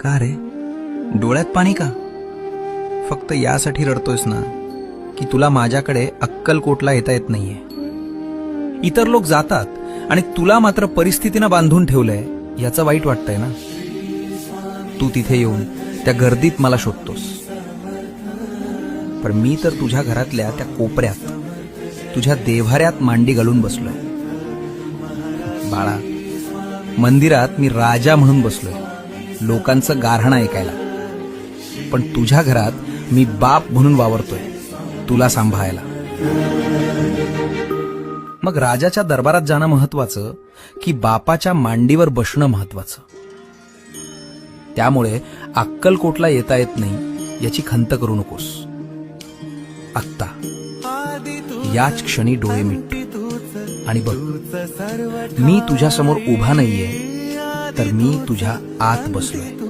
का रे, डोळ्यात पाणी का? फक्त यासाठी रडतोयस ना की तुला माझ्याकडे अक्कलकोटला येता येत नाहीये. इतर लोक जातात आणि तुला मात्र परिस्थितीनं बांधून ठेवलंय याचं वाईट वाटतंय ना. तू तिथे येऊन त्या गर्दीत मला शोधतोस, पण मी तर तुझ्या घरातल्या त्या कोपऱ्यात तुझ्या देव्हाऱ्यात मांडी घालून बसलोय. बाळा, मंदिरात मी राजा म्हणून बसलोय, लोकांचं गाऱ्हाणं ऐकायला, पण तुझ्या घरात मी बाप म्हणून वावरतोय, तुला सांभाळायला. मग राजाच्या दरबारात जाणं महत्वाचं की बापाच्या मांडीवर बसणं महत्वाचं? त्यामुळे अक्कलकोटला येता येत नाही याची खंत करू नकोस. आत्ता याच क्षणी डोळे मिट आणि बघ, मी तुझ्या समोर उभा नाहीये, तर मी तुझ्या आत बसलोय.